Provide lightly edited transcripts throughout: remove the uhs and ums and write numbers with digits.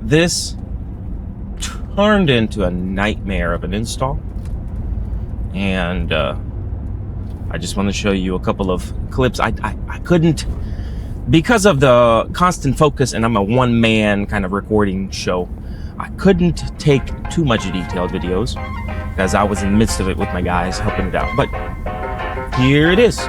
This turned into a nightmare of an install, and I just want to show you a couple of clips. I couldn't, because of the constant focus, and I'm a one-man kind of recording show, I couldn't take too much detailed videos because I was in the midst of it with my guys helping it out. But here it is.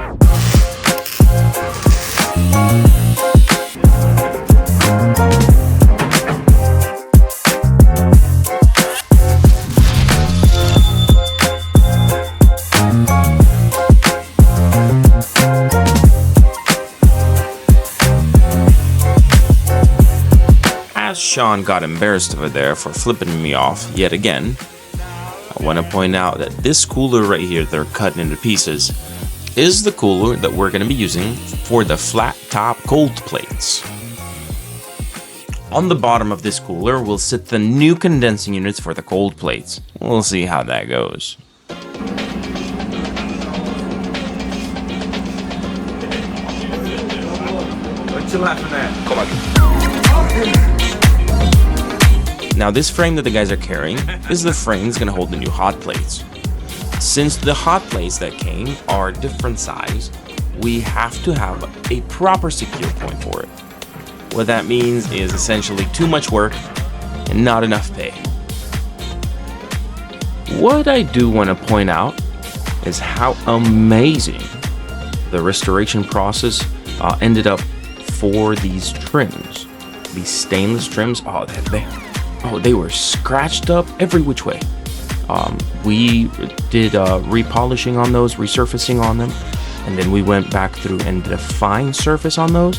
As Sean got embarrassed over there for flipping me off yet again, I want to point out that this cooler right here they're cutting into pieces is the cooler that we're going to be using for the flat top cold plates. On the bottom of this cooler will sit the new condensing units for the cold plates. We'll see how that goes. What you laughing at? Come on. Now this frame that the guys are carrying is the frame that's going to hold the new hot plates. Since the hot plates that came are different size, we have to have a proper secure point for it. What that means is essentially too much work and not enough pay. What I do want to point out is how amazing the restoration process ended up for these trims. These stainless trims, they were scratched up every which way. We did repolishing on those, resurfacing on them, and then we went back through and did a fine surface on those.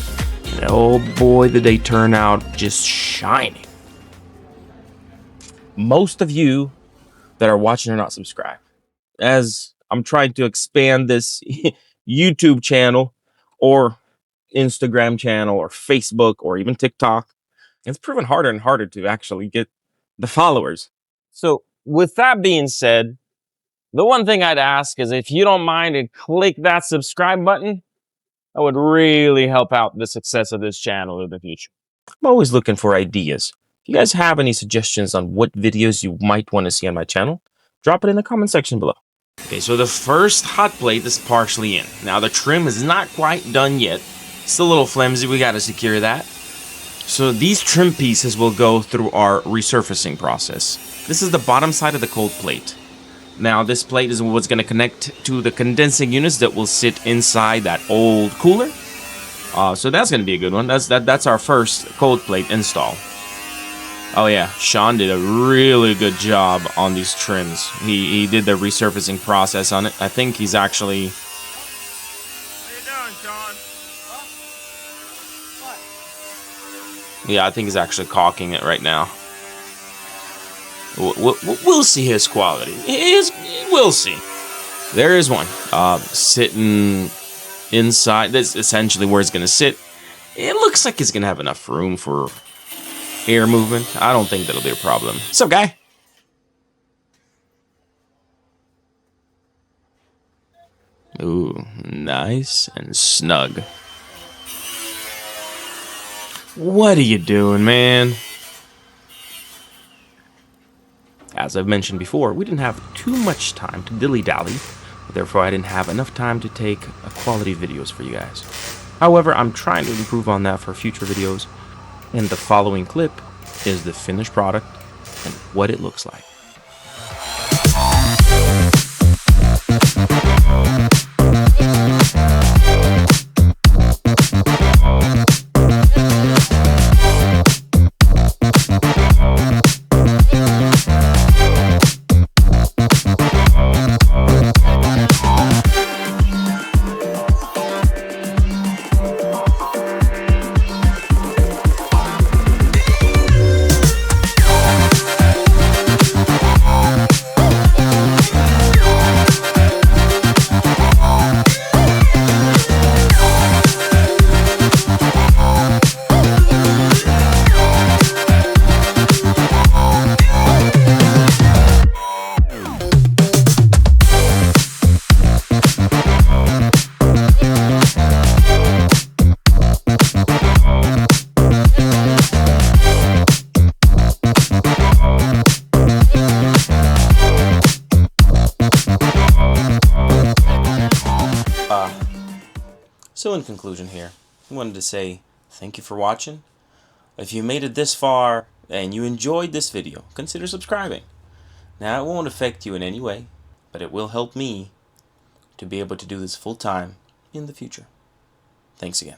And oh boy, did they turn out just shining. Most of you that are watching are not subscribed. As I'm trying to expand this YouTube channel or Instagram channel or Facebook or even TikTok, it's proven harder and harder to actually get the followers. So with that being said, the one thing I'd ask is if you don't mind to click that subscribe button, that would really help out the success of this channel in the future. I'm always looking for ideas. If you guys have any suggestions on what videos you might want to see on my channel, drop it in the comment section below. Okay, so the first hot plate is partially in. Now the trim is not quite done yet. It's a little flimsy, we gotta secure that. So these trim pieces will go through our resurfacing process. This is the bottom side of the cold plate. Now this plate is what's going to connect to the condensing units that will sit inside that old cooler. So that's going to be a good one. That's our first cold plate install. Oh yeah, Sean did a really good job on these trims. He did the resurfacing process on it. I think he's actually... What are you doing, Sean? What? Yeah, I think he's actually caulking it right now. We'll see his quality. We'll see. There is one sitting inside. That's essentially where it's going to sit. It looks like it's going to have enough room for air movement. I don't think that'll be a problem. What's up, guy? Ooh, nice and snug. What are you doing, man? As I've mentioned before, we didn't have too much time to dilly-dally, therefore I didn't have enough time to take quality videos for you guys. However, I'm trying to improve on that for future videos, and the following clip is the finished product and what it looks like. So in conclusion here, I wanted to say thank you for watching. If you made it this far and you enjoyed this video, consider subscribing. Now, it won't affect you in any way, but it will help me to be able to do this full time in the future. Thanks again.